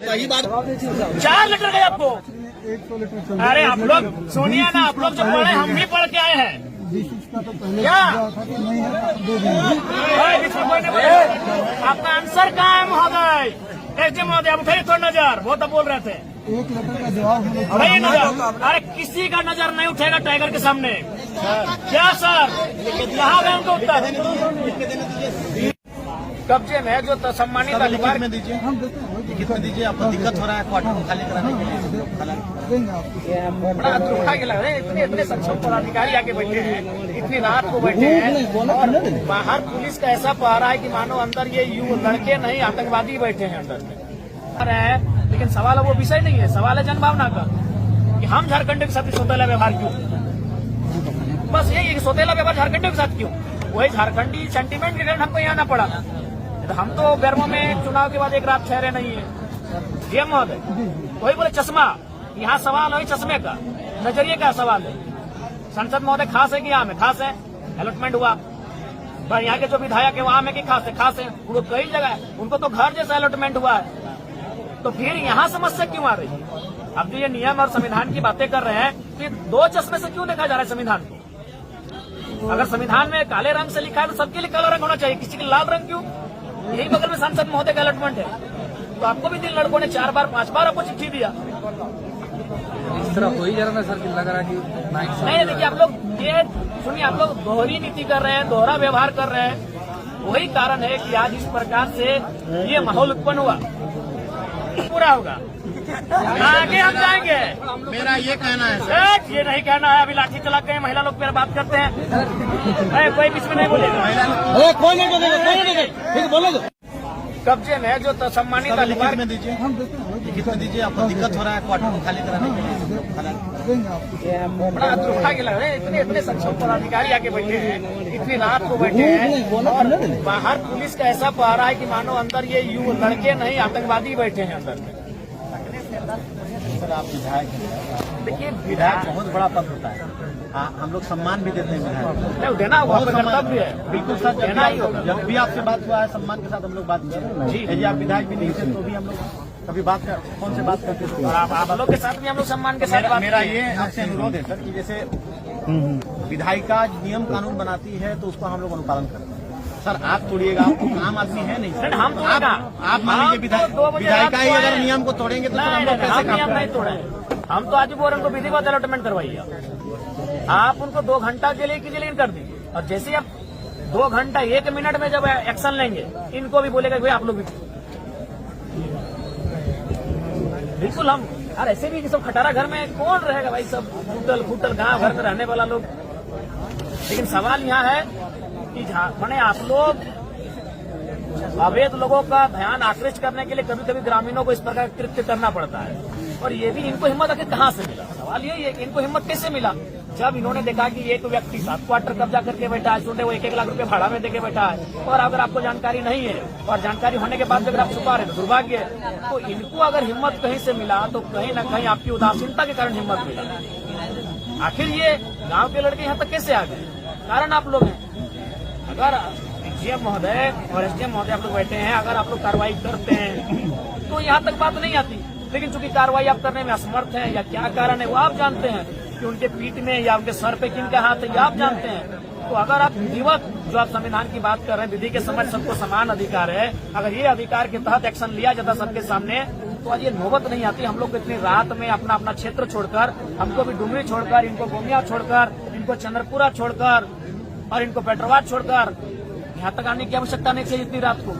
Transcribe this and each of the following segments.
सही बात। 4 लीटर गए आपको। अरे आप लोग सुनिए ना, आप लोग जो पढ़े हम भी पढ़ के आए हैं क्या? आपका आंसर कहाँ है महोदय? एसडी महोदय आप उठाइए थोड़ा नजर, वो तो बोल रहे थे 1 लीटर का जवाब उठाइए नजर। अरे किसी का नजर नहीं उठेगा टाइगर के सामने। क्या सर यहाँ गए उनको उत्तर कब्जे में जो सम्मानित अधिकार में दीजिए, लिखित में दीजिए। आपको दिक्कत हो रहा है क्वार्टर को खाली कराने के लिए? बड़ा दुखा के लग रहा है। इतने सक्षम पदाधिकारी आके बैठे हैं, इतनी रात को बैठे हैं और बाहर पुलिस का ऐसा पहरा है कि मानो अंदर ये लड़के नहीं आतंकवादी बैठे हैं अंदर में। लेकिन सवाल वो विषय नहीं है, सवाल है जनभावना का कि हम झारखंड के साथ सौतेला व्यवहार क्यों? बस यही है कि सौतेला व्यवहार झारखंड के साथ क्यों? वही झारखंडी सेंटीमेंट के कारण हमको यहाँ आना पड़ा। तो हम तो गर्मों में चुनाव के बाद एक रात ठहरे नहीं है। डीएम महोदय वही बोले चश्मा, यहाँ सवाल है चश्मे का, नजरिए का सवाल है। संसद महोदय खास है कि आम है? खास है। अलॉटमेंट हुआ, यहाँ के जो विधायक है वो आम है कि खास है? खास है। उनको कई जगह है, उनको तो घर जैसा अलॉटमेंट हुआ है। तो फिर यहाँ समस्या क्यों आ रही है? अब जो ये नियम और संविधान की बातें कर रहे हैं, फिर 2 चश्मे से क्यों देखा जा रहा है संविधान को? अगर संविधान में काले रंग से लिखा है तो सबके लिए काला रंग होना चाहिए, किसी के लाल रंग क्यों? यही बगल में सांसद महोदय का अलॉटमेंट है, तो आपको भी 3 लड़कों ने 4 बार 5 बार आपको चिट्ठी दिया। इस तरह हो ही जा रहा है सर कि लग रहा है कि नहीं। देखिए आप लोग ये सुनिए, आप लोग दोहरी नीति कर रहे हैं, दोहरा व्यवहार कर रहे हैं। वही कारण है कि आज इस प्रकार से ये माहौल उत्पन्न हुआ। पूरा होगा, आगे हम जाएंगे। मेरा ये कहना है सर, ये नहीं कहना है। अभी लाठी चला के महिला लोग पे बात करते हैं, कोई बीच में नहीं बोलेगा। कोई नहीं बोलेगा, बोलो। कब्जे में जो सम्मानित अधिकार में दीजिए, लिखित में दीजिए। आपको दिक्कत हो रहा है क्वार्टर को खाली कराने के लिए? बड़ा दुखा के लग रहा है। इतने सक्षम पदाधिकारी आके बैठे हैं, इतनी रात को बैठे हैं और बाहर पुलिस का ऐसा पहरा है कि मानो अंदर ये लड़के नहीं आतंकवादी बैठे हैं अंदर में। सर आप विधायक हैं, देखिए विधायक बहुत बड़ा पद होता है, हम लोग सम्मान भी देते हैं विधायक। नहीं देना होगा, कर्तव्य है। बिल्कुल सर, देना ही होगा। जब भी आपसे बात हुआ है सम्मान के साथ हम लोग बात कर रहे हैं। यदि आप विधायक भी नहीं थे तो भी हम लोग कभी बात कर कौन से बात करते थे, और आप लोग के साथ भी हम लोग सम्मान के साथ बात। मेरा ये आपसे अनुरोध है सर कि जैसे विधायिका नियम कानून बनाती है तो उसको हम लोग अनुपालन करते हैं। सर आप तोड़िएगा, आप तो आम आदमी है नहीं सर। हम आप मान लीजिए विधायिका ही अगर नियम को तोड़ेंगे तो हम लोग कैसे काम नहीं तोड़े? हम तो आज भी बोल रहे हैं, उनको विधिवत अलॉटमेंट करवाइए। आप उनको 2 घंटा के लिए कीजिए कर दीजिए, और जैसे आप 2 घंटा 1 मिनट में जब एक्शन लेंगे, इनको भी बोलेगा भाई आप लोग भी बिल्कुल। हम यार ऐसे भी सब खटारा घर में कौन रहेगा भाई, सब फूटल फूटल गांव घर में रहने वाला लोग। लेकिन सवाल यहाँ है कि मैंने आप लोग अवैध लोगों का ध्यान आकृष्ट करने के लिए कभी कभी ग्रामीणों को इस प्रकार कृत्य करना पड़ता है। और ये भी इनको हिम्मत आखिर कहाँ से मिला? सवाल यही है कि इनको हिम्मत कैसे मिला? जब इन्होंने देखा कि एक व्यक्ति 7 क्वार्टर कब्जा करके बैठा है, छोटे वो 1-1 लाख रुपए भाड़ा में देके बैठा है, और अगर आपको जानकारी नहीं है और जानकारी होने के बाद भी अगर आप छुपा रहे हैं तो दुर्भाग्य है। तो इनको अगर हिम्मत कहीं से मिला तो कहीं न कहीं आपकी उदासीनता के कारण हिम्मत मिला। आखिर ये गाँव के लड़के यहाँ तक कैसे आ गए? कारण आप लोग हैं। अगर डीएम महोदय और एसडीएम महोदय आप लोग बैठे हैं, अगर आप लोग कार्रवाई करते हैं तो यहाँ तक बात नहीं आती। लेकिन चूंकि कार्रवाई आप करने में असमर्थ हैं या क्या कारण है वो आप जानते हैं, कि उनके पीठ में या उनके सर पे किनका हाथ है ये आप जानते हैं। तो अगर आप विधिवत जो आप संविधान की बात कर रहे हैं, विधि के समझ सबको समान अधिकार है, अगर ये अधिकार के तहत एक्शन लिया जाता सबके सामने तो आज ये नौबत नहीं आती। हम लोग को इतनी रात में अपना अपना क्षेत्र छोड़कर, हमको भी डुमरी छोड़कर, इनको गोमिया छोड़कर, इनको चंद्रपुरा छोड़कर और इनको पेट्रोवाट छोड़कर यहाँ तक आने की आवश्यकता नहीं थी। इतनी रात को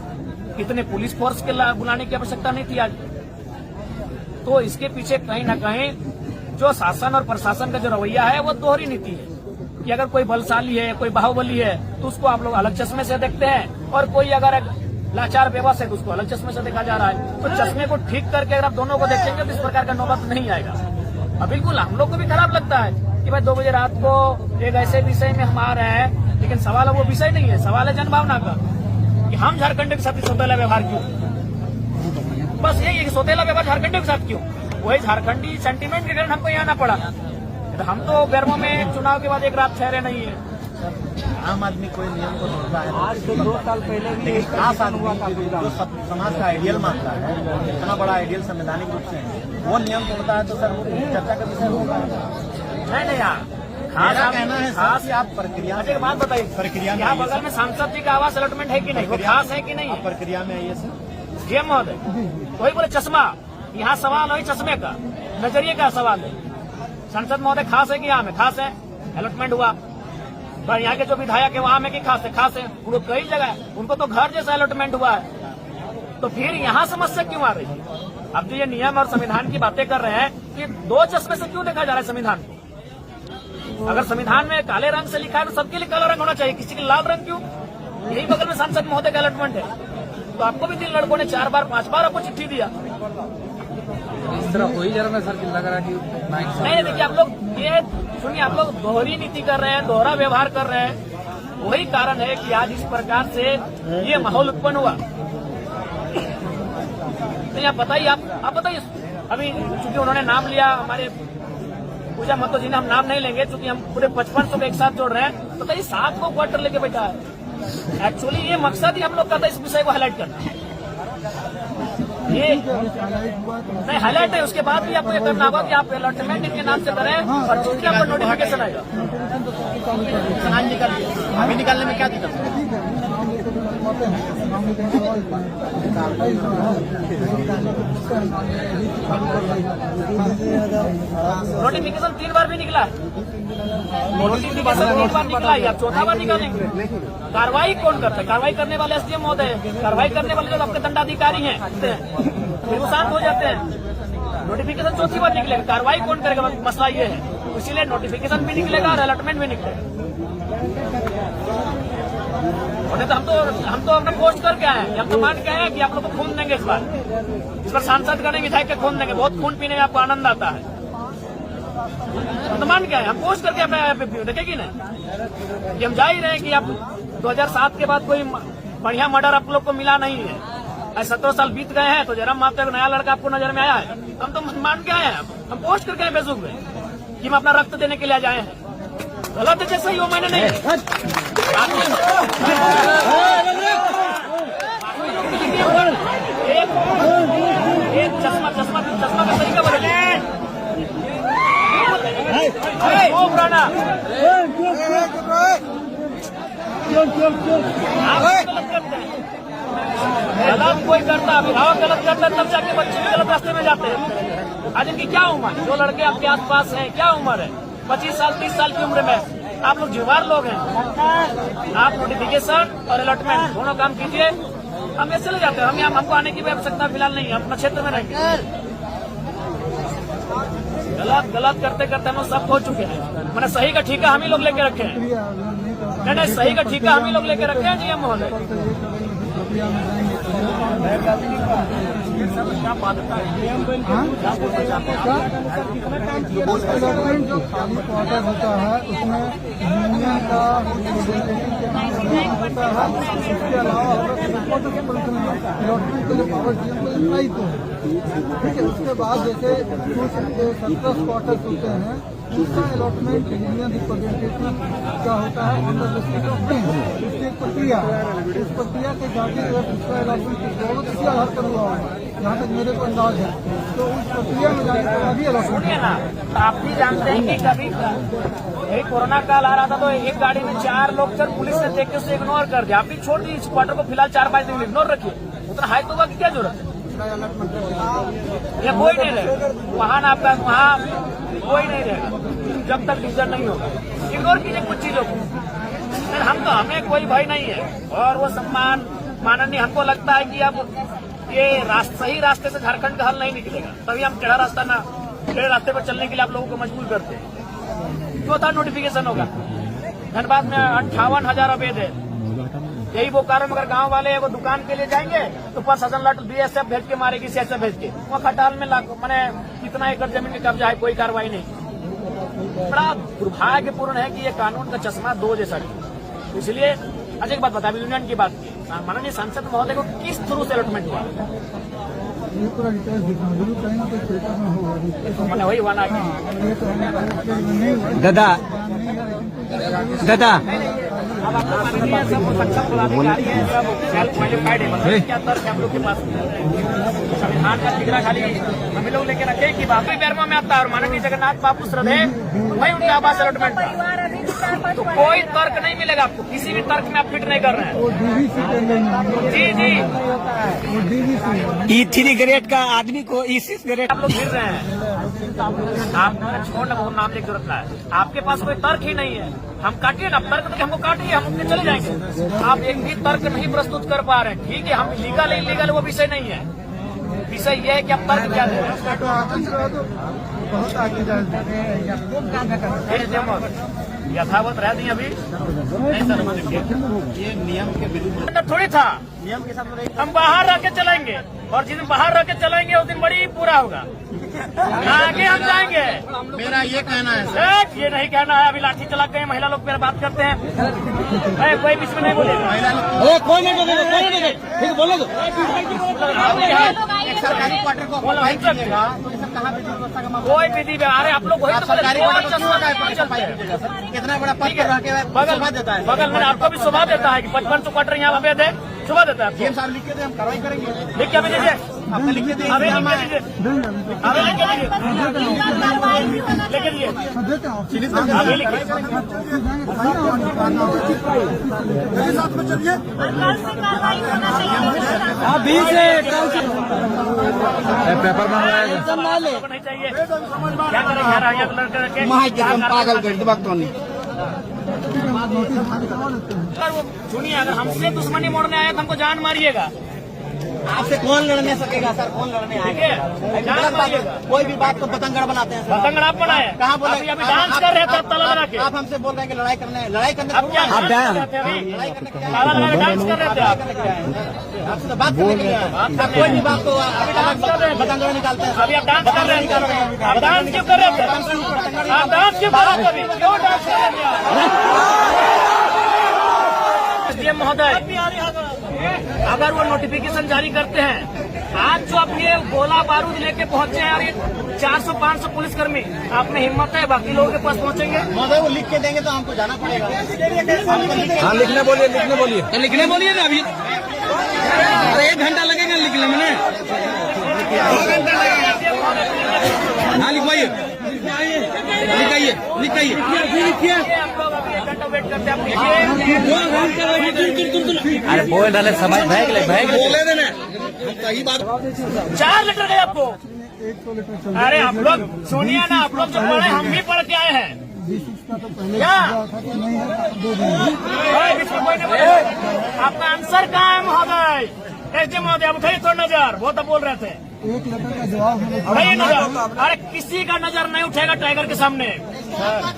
इतने पुलिस फोर्स के बुलाने की आवश्यकता नहीं थी आज। तो इसके पीछे कहीं न कहीं जो शासन और प्रशासन का जो रवैया है वो दोहरी नीति है कि अगर कोई बलशाली है, कोई बाहुबली है तो उसको आप लोग अलग चश्मे से देखते हैं, और कोई अगर लाचार बेबस है तो उसको अलग चश्मे से देखा जा रहा है। तो चश्मे को ठीक करके अगर आप दोनों को देखेंगे तो इस प्रकार का नौबत नहीं आएगा। और बिल्कुल हम लोग को भी खराब लगता है कि भाई 2 बजे रात को एक ऐसे विषय में हम आ रहे हैं, लेकिन सवाल वो विषय नहीं है, सवाल है जनभावना का कि हम झारखंड के साथ सौतेला व्यवहार क्यों? बस यही है कि सौतेला व्यवहार झारखंड के साथ क्यों? वही झारखंडी सेंटीमेंट के कारण हमको यहाँ आना पड़ा। हम तो गर्मों में चुनाव के बाद एक रात ठहरे नहीं है। आम आदमी कोई नियम को तोड़ता है आज से 2 साल पहले भी लेकिन खास आदमी जो समाज का आइडियल मानता है, इतना बड़ा आइडियल संवैधानिक रूप से है, वो नियम तोड़ता है तो सर वो चर्चा का विषय होगा। नहीं यार, मेरा कहना है सर कि आप प्रक्रिया एक बात बताइए, प्रक्रिया में यहाँ आइए बगल में सांसद जी का आवास अलॉटमेंट है कि नहीं, वो खास है कि नहीं आप है? प्रक्रिया में आइए सर। डीएम महोदय वही बोले चश्मा, यहाँ सवाल वही चश्मे का, नजरिए का सवाल है। सांसद महोदय खास है कि यहाँ में खास है, अलॉटमेंट हुआ, पर यहाँ के जो विधायक है वहाँ में कि खास है, उनको कई जगह है, उनको तो घर जैसा अलॉटमेंट हुआ है, तो फिर यहाँ समस्या क्यों आ रही है? अब जो ये नियम और संविधान की बातें कर रहे हैं कि 2 चश्मे से क्यों देखा जा रहा है संविधान को? अगर संविधान में काले रंग से लिखा है तो सबके लिए काला रंग होना चाहिए, किसी के लाल रंग क्यों? यही बगल में सांसद महोदय का अलॉटमेंट है, तो आपको भी 3 लड़कों ने 4 बार 5 बार आपको चिट्ठी दिया। इस तरह हो ही जा रहा है सर कि लग रहा है कि नहीं देखिए, आप लोग ये सुनिए, आप लोग दोहरी नीति कर रहे हैं, दोहरा व्यवहार कर रहे हैं, वही कारण है कि आज इस प्रकार से ये माहौल उत्पन्न हुआ। नहीं आप बताइए, आप बताइए, अभी चूंकि उन्होंने नाम लिया हमारे पूजा महतो जी ने, हम नाम नहीं लेंगे चूंकि हम पूरे 55 को एक साथ जोड़ रहे हैं, बताइए 7 को क्वार्टर लेके बैठा है। एक्चुअली ये मकसद ही हम लोग का था इस विषय को हाईलाइट करना, ये नहीं हाईलाइट है। उसके बाद भी आपको ये करना होगा कि आप अलॉटमेंट इनके नाम से करें और चूंकि आपका नोटिफिकेशन आएगा। सामान निकालिए, अभी निकालने में क्या दिक्कत है? नोटिफिकेशन 3 बार भी निकला है, नोटिफिकेशन 3 बार निकला है, आप 4था बार निकालेंगे। कार्रवाई कौन करता है? कार्रवाई करने वाले एसडीएम महोदय, कार्रवाई करने वाले जो आपके दंडाधिकारी हैं फिर वो शांत हो जाते हैं। नोटिफिकेशन 4थी बार निकलेगा, कार्रवाई कौन करेगा? मसला ये है, इसीलिए नोटिफिकेशन भी निकलेगा और अलॉटमेंट भी निकलेगा। तो हम तो अपना पोस्ट करके आए हैं, हम तो मान के आए हैं कि आप लोग को खून देंगे इस बार सांसद का नहीं विधायक का खून देंगे, बहुत खून पीने में आपको आनंद आता है, हम तो मान के आए, हम पोस्ट करके अपने देखेगी ना कि हम जा ही रहे हैं कि आप 2007 के बाद कोई बढ़िया मर्डर आप लोग को मिला नहीं है। 17 साल बीत गए हैं तो जरा मात्र नया लड़का आपको नजर में आया है, हम तो मान के आए हैं, हम पोस्ट करके आए फेसबुक में कि हम अपना रक्त देने के लिए जाए हैं। गलत है जैसे ही वो मैंने नहीं एक चश्मा का तरीका बदले पुराना गलत कोई करता, अभिभावक गलत करता तब जाके बच्चे भी गलत रास्ते में जाते हैं। आज इनकी क्या उम्र है? जो लड़के आपके आसपास हैं क्या उम्र है? 25 साल 30 साल की उम्र में आप लोग जुवार लोग हैं। आप नोटिफिकेशन और अलॉटमेंट दोनों काम कीजिए, हम ऐसे चले जाते हैं। हम यहाँ हमको आने की भी आवश्यकता फिलहाल नहीं है, हम अपना क्षेत्र में रहेंगे। गलत करते करते हम लोग सब हो चुके हैं, मैंने सही का ठेका हम ही लोग लेके रखे हैं। नहीं सही का ठेका हम ही लोग लेके रखे हैं जी महोदय। क्या बात जो खाली क्वार्टर होता है उसमें यूनियन का होता है, इसके अलावा अलॉटमेंट के लिए पावर डीएम को इतना तो ठीक है। उसके बाद जैसे कुछ 17 क्वार्टर्स होते हैं, उसका अलॉटमेंट यूनियन रिप्रेजेंटेटिव का होता है under the state of bill. इसकी एक प्रक्रिया है, इस प्रक्रिया के जाके अगर उसका अलॉटमेंट किसी आधार पर हुआ होगा, जहाँ तक मेरे को अंदाज है, तो उस प्रक्रिया में जाने के बाद ही अलॉटमेंट है ना। आप भी जानते हैं कि कभी यही कोरोना काल आ रहा था तो एक गाड़ी में 4 लोग चल, पुलिस ने देख के उसे इग्नोर कर दिया। आप भी छोड़ दी इस क्वार्टर को फिलहाल 4-5 दिन इग्नोर रखिए, उतना हाई तो की क्या जरूरत है? ये कोई नहीं रहेगा वहाँ ना, आपका वहाँ कोई नहीं रहेगा जब तक डिसीजन नहीं होगा। इग्नोर कीजिए कुछ चीजों को, हमें कोई भय नहीं है और वो सम्मान माननीय। हमको लगता है कि अब ये सही रास्ते से झारखंड का हल नहीं निकलेगा, तभी हम टेढ़ा रास्ते पर चलने के लिए आप लोगों को मजबूर करते हैं। चौथा नोटिफिकेशन होगा, धनबाद में 58,000 अवैध है। यही बोकारो में अगर गांव वाले वो दुकान के लिए जाएंगे तो प्रशासन लट बीएसएफ भेज के मारेगी, सीएसएफ भेज के। वहाँ खटाल में मैंने कितना एकड़ जमीन के कब्जा है, कोई कार्रवाई नहीं। बड़ा दुर्भाग्यपूर्ण है कि ये कानून का चश्मा 2 जैसा है। इसलिए अच्छा एक बात बता, यूनियन की बात की, माननीय सांसद महोदय को किस थ्रू से अलॉटमेंट हुआ? ये पूरा डिटेल्स दिखा जरूर, कहीं ना कोई पेपर में होगा। मैंने वही वाना दादा दादा अब आपको माननीय सब सक्षम पदाधिकारी हैं, सब सेल्फ क्वालिफाइड है, क्या तर्क है हम लोग के पास? संविधान का ठिकरा खाली हम लोग लेके रखे कि बाकी पैरमा में आता है और माननीय जगन्नाथ बापू श्रद्धेय भाई उनका आवास अलॉटमेंट का, तो कोई तर्क नहीं मिलेगा आपको, किसी भी तर्क में आप फिट नहीं कर रहे हैं। वो डीवीसी के लिए जी जी, वो डीवीसी E3 ग्रेड का आदमी को E6 ग्रेड आप लोग फिर रहे हैं, आप छोड़ ना, वो नाम लेके जरूरत है, आपके पास कोई तर्क ही नहीं है। हम काटिए ना, तर्क तो हमको काटिए, हम अपने चले जाएंगे। आप एक भी तर्क नहीं प्रस्तुत कर पा रहे हैं, ठीक है, हम लीगल इलीगल वो विषय नहीं है, विषय ये है कि आप तर्क क्या दे रहे बहुत आगे हैं। यथावत रह दी अभी नहीं सर, ये नियम के विरुद्ध अंदर थोड़ी था, नियम के साथ रहेगी। हम बाहर रह के चलेंगे और जिस दिन बाहर रह के चलेंगे उस दिन बड़ी पूरा होगा, आगे हम जाएंगे। मेरा ये कहना है सर, ये नहीं कहना है, अभी लाठी चला गए महिला लोग पे बात करते हैं, कोई बीच में नहीं बोलेगा। महिला लोग कोई नहीं बोलेगा, कोई नहीं ठीक बोले तो एक सरकारी क्वार्टर को ऑक्युपाई कीजिएगा तो ये सब कहाँ विधि व्यवस्था का मामला? कोई विधि व्यवहार है, आप लोग वही आप तो बोले, सरकारी कोई क्वार्टर को चश्मा क्यों नहीं चलते हैं। कीजिएगा सर? कितना बड़ा पद पर रह के बगल शोभा देता है। बगल में आपको भी शोभा देता है कि 55 क्वार्टर यहाँ अवैध है, शोभा देता है सीएम आपको। साहब लिख के दे, हम कार्रवाई करेंगे। लिख के अभी दीजिए, आपने लिख के दे, अभी लिख हम के आए। दीजिए, अभी लिख के दीजिए, लेके दीजिए, देते हैं अभी लिख के अभी से कल से पेपर नहीं चाहिए। क्या करेंगे यार, यहाँ लड़के रखे पागल कर दिमाग तो नहीं। अगर वो सुनिए, अगर हमसे दुश्मनी मोड़ने आया तो हमको जान मारिएगा, आपसे कौन लड़ने सकेगा सर? कौन लड़ने ठीक आएगा? है, जान मारिएगा। कोई भी बात को पतंगड़ बनाते हैं सर। पतंगड़ आप बनाए, कहाँ बोले? अभी डांस कर रहे थे ताला लगा के, आप हमसे बोल रहे हैं कि लड़ाई करने, लड़ाई करने अब क्या आप डांस कर रहे थे अभी? लड़ाई करने क्या ताला लगा के डांस कर रहे थे आप, आपसे तो बात करने के लिए आए हैं। आप कोई भी बात को पतंगड़ निकालते हैं। अभी आप डांस कर रहे थे, आप डांस क्यों कर रहे थे? आप डांस क्यों कर रहे थे? अभी क्यों डांस कर रहे थे? एसडीएम महोदय, अगर वो नोटिफिकेशन जारी करते हैं, आज जो अपने गोला बारूद लेके पहुंचे हैं और ये 400-500 पुलिसकर्मी, आपने हिम्मत है बाकी लोगों के पास पहुंचेंगे? महोदय वो लिख के देंगे तो हमको जाना पड़ेगा। हाँ लिखने बोलिए, लिखने बोलिए, तो लिखने बोलिए ना। अभी 1 घंटा लगेगा लिखने में। हाँ लिखवाइए, लिखाइए, लिखाइए। आप लोग अभी 1 घंटा वेट करते हैं, आप लिखिए। अरे बोल डाले समझ बोले देना सही बात। 4 लेटर गए आपको। 100 लीटर चल अरे आप लोग सुनिए ना, आप लोग जो पढ़े हम भी पढ़ के आए हैं। का तो पहले क्या? था कि नहीं है, 2 दिन बीच में कोई नहीं बोले। आपका आंसर कहाँ है महोदय? एसडीएम महोदय, आप उठाइए थोड़ा नजर, वो तो बोल रहे थे। 1 लेटर का जवाब हमें उठाइए नजर। अरे किसी का नजर नहीं उठेगा टाइगर के सामने।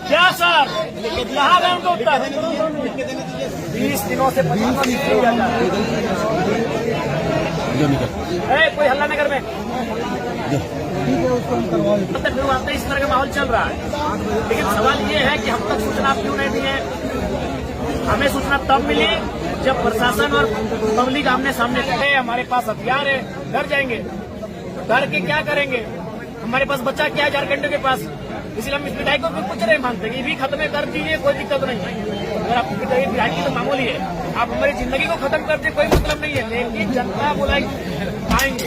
क्या सर, कहाँ गए उनको उत्तर? 20 दिनों से 25 दिन किया जा रहा है। कोई हल्ला नगर में ठीक है, उसको हम करवा देते तक फिर आते इस तरह का माहौल चल रहा है। लेकिन सवाल ये है कि हम तक सूचना क्यों नहीं दी है? हमें सूचना तब मिली जब प्रशासन और पब्लिक आमने सामने थे। हमारे पास हथियार है, डर जाएंगे, डर के क्या करेंगे? हमारे पास बच्चा क्या है झारखंड के पास, इसलिए हम इस विधायक को भी कुछ नहीं मानते। ये भी खत्म कर दीजिए, कोई दिक्कत नहीं है। अगर आप विधायक की तो मामूली है, आप हमारी जिंदगी को खत्म करते कोई मतलब नहीं है, लेकिन जनता बुलाई आएंगे।